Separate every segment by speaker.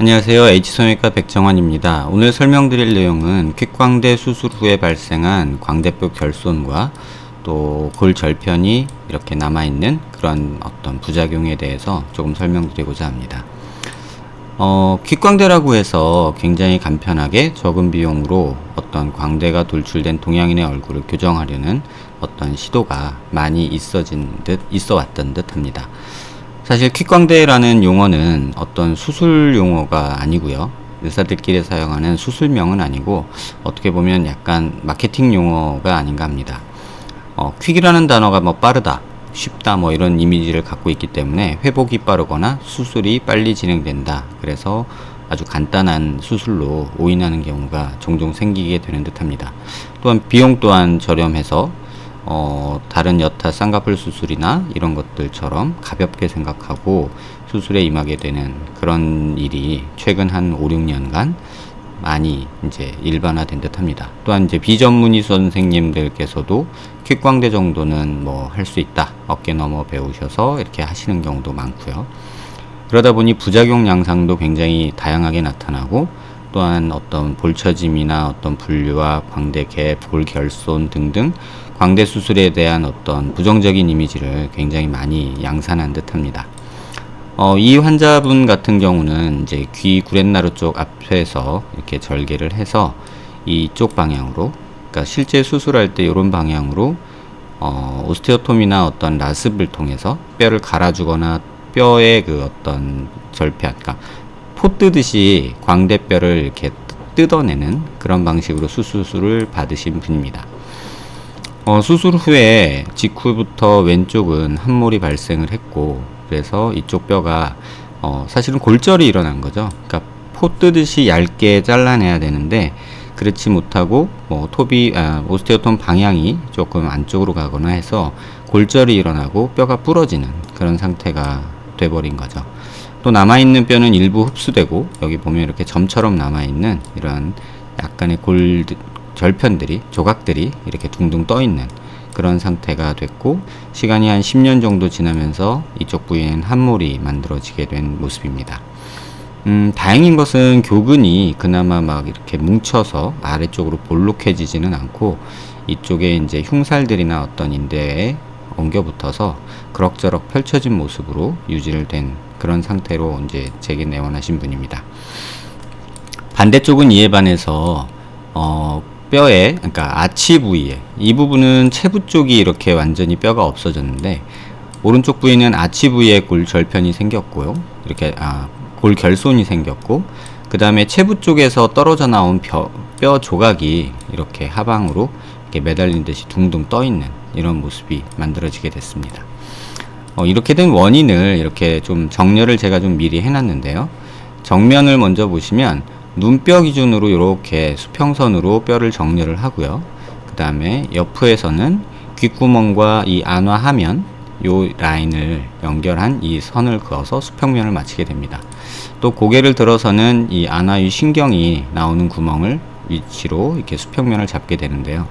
Speaker 1: 안녕하세요. H성형외과 백정환입니다. 오늘 설명드릴 내용은 퀵광대 수술 후에 발생한 광대뼈 결손과 또 골절편이 이렇게 남아있는 그런 어떤 부작용에 대해서 조금 설명드리고자 합니다. 퀵광대라고 해서 굉장히 간편하게 적은 비용으로 어떤 광대가 돌출된 동양인의 얼굴을 교정하려는 어떤 시도가 많이 있어 왔던 듯 합니다. 사실 퀵광대라는 용어는 어떤 수술 용어가 아니고요. 의사들끼리 사용하는 수술명은 아니고 어떻게 보면 약간 마케팅 용어가 아닌가 합니다. 퀵이라는 단어가 빠르다, 쉽다 이런 이미지를 갖고 있기 때문에 회복이 빠르거나 수술이 빨리 진행된다. 그래서 아주 간단한 수술로 오인하는 경우가 종종 생기게 되는 듯 합니다. 또한 비용 또한 저렴해서 다른 여타 쌍꺼풀 수술이나 이런 것들처럼 가볍게 생각하고 수술에 임하게 되는 그런 일이 최근 한 5, 6년간 많이 이제 일반화된 듯 합니다. 또한 이제 비전문의 선생님들께서도 퀵광대 정도는 할 수 있다. 어깨 넘어 배우셔서 이렇게 하시는 경우도 많고요. 그러다 보니 부작용 양상도 굉장히 다양하게 나타나고 또한 어떤 볼처짐이나 어떤 분류와 광대 갭, 골 결손 등등 광대 수술에 대한 어떤 부정적인 이미지를 굉장히 많이 양산한 듯합니다. 이 환자분 같은 경우는 이제 귀 구렛나루 쪽 앞에서 이렇게 절개를 해서 이쪽 방향으로, 그러니까 실제 수술할 때 이런 방향으로 오스테오톰이나 어떤 라습을 통해서 뼈를 갈아주거나 뼈의 그 어떤 절편, 그러니까 포 뜨듯이 광대뼈를 이렇게 뜯어내는 그런 방식으로 수술을 받으신 분입니다. 수술 후에 직후부터 왼쪽은 함몰이 발생을 했고, 그래서 이쪽 뼈가 사실은 골절이 일어난 거죠. 그러니까 포 뜨듯이 얇게 잘라내야 되는데 그렇지 못하고 오스테오톰 방향이 조금 안쪽으로 가거나 해서 골절이 일어나고 뼈가 부러지는 그런 상태가 돼버린 거죠. 또 남아있는 뼈는 일부 흡수되고 여기 보면 이렇게 점처럼 남아있는 이런 약간의 절편들이, 조각들이 이렇게 둥둥 떠있는 그런 상태가 됐고, 시간이 한 10년 정도 지나면서 이쪽 부위에는 함몰이 만들어지게 된 모습입니다. 다행인 것은 교근이 그나마 이렇게 뭉쳐서 아래쪽으로 볼록해지지는 않고 이쪽에 이제 흉살들이나 어떤 인대에 엉겨 붙어서 그럭저럭 펼쳐진 모습으로 유지를 된 그런 상태로 이제 재개내원하신 분입니다. 반대쪽은 이에 반해서 뼈에, 그러니까 아치 부위에, 이 부분은 체부 쪽이 이렇게 완전히 뼈가 없어졌는데 오른쪽 부위는 아치 부위에 골절편이 생겼고요. 이렇게 골결손이 생겼고, 그 다음에 체부 쪽에서 떨어져 나온 뼈 조각이 이렇게 하방으로 이렇게 매달린 듯이 둥둥 떠 있는 이런 모습이 만들어지게 됐습니다. 이렇게 된 원인을 이렇게 좀 정렬을 제가 좀 미리 해놨는데요. 정면을 먼저 보시면 눈뼈 기준으로 이렇게 수평선으로 뼈를 정렬을 하고요. 그 다음에 옆에서는 귓구멍과 이 안화하면 요 라인을 연결한 이 선을 그어서 수평면을 마치게 됩니다. 또 고개를 들어서는 이 안화유 신경이 나오는 구멍을 위치로 이렇게 수평면을 잡게 되는데요.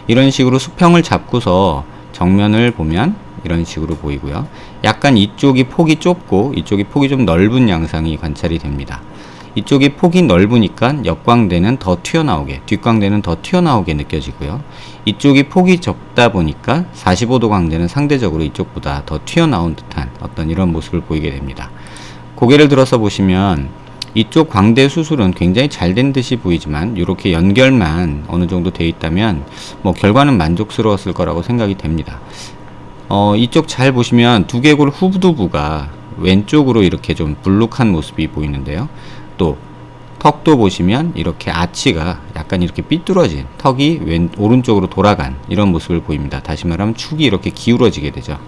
Speaker 1: 이런 식으로 수평을 잡고서 정면을 보면 이런 식으로 보이고요. 약간 이쪽이 폭이 좁고 이쪽이 폭이 좀 넓은 양상이 관찰이 됩니다. 이쪽이 폭이 넓으니까 옆광대는 더 튀어나오게, 뒷광대는 더 튀어나오게 느껴지고요. 이쪽이 폭이 좁다 보니까 45도 광대는 상대적으로 이쪽보다 더 튀어나온 듯한 어떤 이런 모습을 보이게 됩니다. 고개를 들어서 보시면 이쪽 광대 수술은 굉장히 잘 된 듯이 보이지만 이렇게 연결만 어느 정도 되어 있다면 결과는 만족스러웠을 거라고 생각이 됩니다. 이쪽 잘 보시면 두개골 후두부가 왼쪽으로 이렇게 좀 불룩한 모습이 보이는데요. 또 턱도 보시면 이렇게 아치가 약간 이렇게 삐뚤어진 턱이 오른쪽으로 돌아간 이런 모습을 보입니다. 다시 말하면 축이 이렇게 기울어지게 되죠.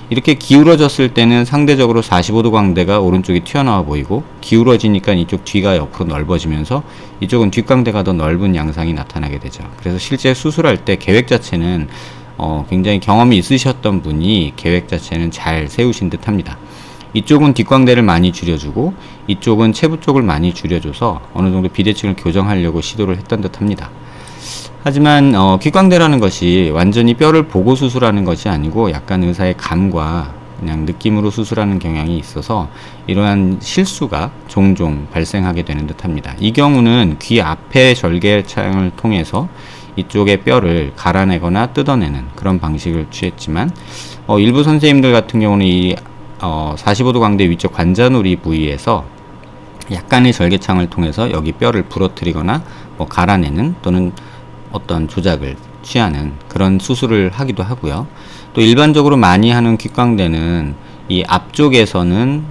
Speaker 1: 이렇게 기울어졌을 때는 상대적으로 45도 광대가 오른쪽이 튀어나와 보이고, 기울어지니까 이쪽 뒤가 옆으로 넓어지면서 이쪽은 뒷광대가 더 넓은 양상이 나타나게 되죠. 그래서 실제 수술할 때 계획 자체는 굉장히 경험이 있으셨던 분이 계획 자체는 잘 세우신 듯 합니다. 이쪽은 뒷광대를 많이 줄여주고 이쪽은 체부 쪽을 많이 줄여줘서 어느 정도 비대칭을 교정하려고 시도를 했던 듯 합니다. 하지만 퀵광대라는 것이 완전히 뼈를 보고 수술하는 것이 아니고 약간 의사의 감과 그냥 느낌으로 수술하는 경향이 있어서 이러한 실수가 종종 발생하게 되는 듯 합니다. 이 경우는 귀 앞에 절개창을 통해서 이쪽의 뼈를 갈아내거나 뜯어내는 그런 방식을 취했지만 일부 선생님들 같은 경우는 이 45도 광대 위쪽 관자놀이 부위에서 약간의 절개창을 통해서 여기 뼈를 부러뜨리거나 갈아내는 또는 어떤 조작을 취하는 그런 수술을 하기도 하고요. 또 일반적으로 많이 하는 귓광대는 이 앞쪽에서는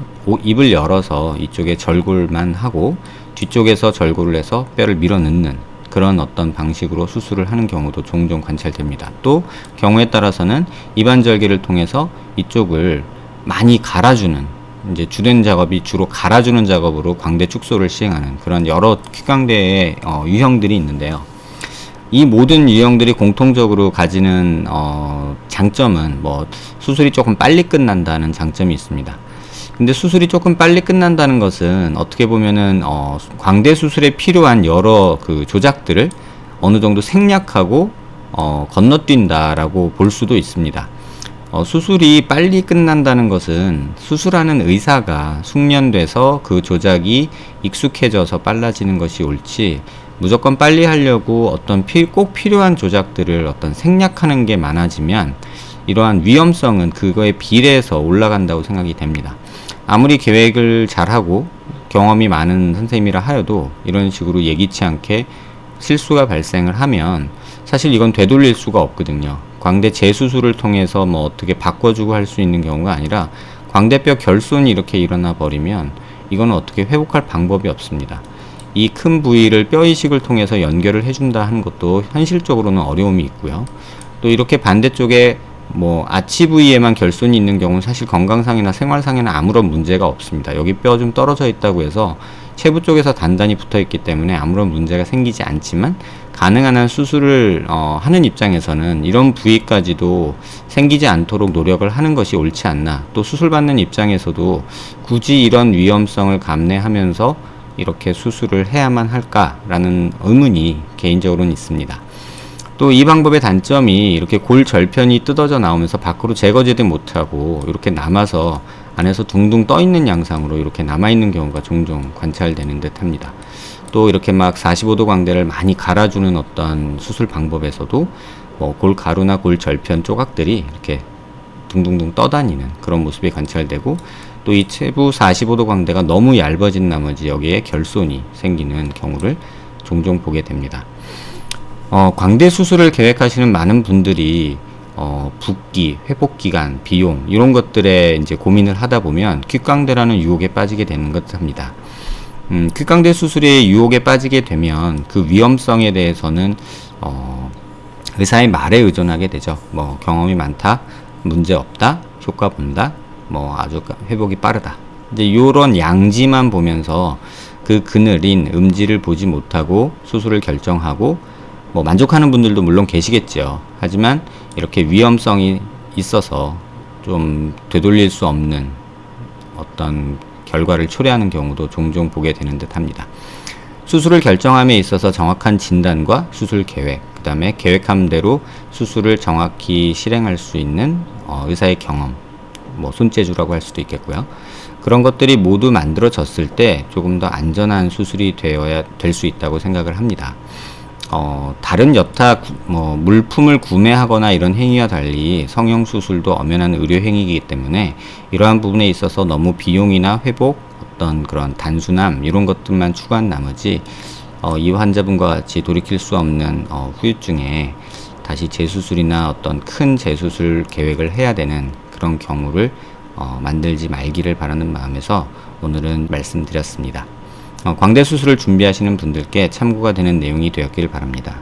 Speaker 1: 입을 열어서 이쪽에 절골만 하고 뒤쪽에서 절골을 해서 뼈를 밀어넣는 그런 어떤 방식으로 수술을 하는 경우도 종종 관찰됩니다. 또 경우에 따라서는 입안절개를 통해서 이쪽을 많이 갈아주는, 이제 주된 작업이 주로 갈아주는 작업으로 광대 축소를 시행하는 그런 여러 귓광대의 유형들이 있는데요. 이 모든 유형들이 공통적으로 가지는 장점은 수술이 조금 빨리 끝난다는 장점이 있습니다. 근데 수술이 조금 빨리 끝난다는 것은 어떻게 보면은 광대 수술에 필요한 여러 그 조작들을 어느 정도 생략하고 건너뛴다라고 볼 수도 있습니다. 수술이 빨리 끝난다는 것은 수술하는 의사가 숙련돼서 그 조작이 익숙해져서 빨라지는 것이 옳지, 무조건 빨리 하려고 어떤 꼭 필요한 조작들을 어떤 생략하는 게 많아지면 이러한 위험성은 그거에 비례해서 올라간다고 생각이 됩니다. 아무리 계획을 잘하고 경험이 많은 선생님이라 하여도 이런 식으로 예기치 않게 실수가 발생을 하면 사실 이건 되돌릴 수가 없거든요. 광대 재수술을 통해서 어떻게 바꿔주고 할 수 있는 경우가 아니라 광대뼈 결손이 이렇게 일어나 버리면 이거는 어떻게 회복할 방법이 없습니다. 이 큰 부위를 뼈 이식을 통해서 연결을 해준다 하는 것도 현실적으로는 어려움이 있고요. 또 이렇게 반대쪽에 아치 부위에만 결손이 있는 경우는 사실 건강상이나 생활상에는 아무런 문제가 없습니다. 여기 뼈 좀 떨어져 있다고 해서 체부 쪽에서 단단히 붙어 있기 때문에 아무런 문제가 생기지 않지만, 가능한 한 수술을 하는 입장에서는 이런 부위까지도 생기지 않도록 노력을 하는 것이 옳지 않나, 또 수술받는 입장에서도 굳이 이런 위험성을 감내하면서 이렇게 수술을 해야만 할까라는 의문이 개인적으로는 있습니다. 또 이 방법의 단점이 이렇게 골 절편이 뜯어져 나오면서 밖으로 제거제도 못하고 이렇게 남아서 안에서 둥둥 떠 있는 양상으로 이렇게 남아 있는 경우가 종종 관찰되는 듯 합니다. 또 이렇게 막 45도 광대를 많이 갈아주는 어떤 수술 방법에서도 골 가루나 골 절편 조각들이 이렇게 둥둥둥 떠다니는 그런 모습이 관찰되고, 또 이 체부 45도 광대가 너무 얇아진 나머지 여기에 결손이 생기는 경우를 종종 보게 됩니다. 광대 수술을 계획하시는 많은 분들이 붓기, 회복기간, 비용 이런 것들에 이제 고민을 하다 보면 귓광대라는 유혹에 빠지게 되는 것 합니다. 귓광대 수술의 유혹에 빠지게 되면 그 위험성에 대해서는 의사의 말에 의존하게 되죠. 경험이 많다, 문제 없다, 효과 본다, 아주 회복이 빠르다. 이제 이런 양지만 보면서 그 그늘인 음지를 보지 못하고 수술을 결정하고 만족하는 분들도 물론 계시겠죠. 하지만 이렇게 위험성이 있어서 좀 되돌릴 수 없는 어떤 결과를 초래하는 경우도 종종 보게 되는 듯 합니다. 수술을 결정함에 있어서 정확한 진단과 수술 계획, 그 다음에 계획한 대로 수술을 정확히 실행할 수 있는 의사의 경험, 손재주라고 할 수도 있겠고요. 그런 것들이 모두 만들어졌을 때 조금 더 안전한 수술이 되어야 될 수 있다고 생각을 합니다. 다른 여타 물품을 구매하거나 이런 행위와 달리 성형수술도 엄연한 의료행위이기 때문에 이러한 부분에 있어서 너무 비용이나 회복, 어떤 그런 단순함 이런 것들만 추구한 나머지 이 환자분과 같이 돌이킬 수 없는 후유증에 다시 재수술이나 어떤 큰 재수술 계획을 해야 되는 그런 경우를 만들지 말기를 바라는 마음에서 오늘은 말씀드렸습니다. 광대 수술을 준비하시는 분들께 참고가 되는 내용이 되었길 바랍니다.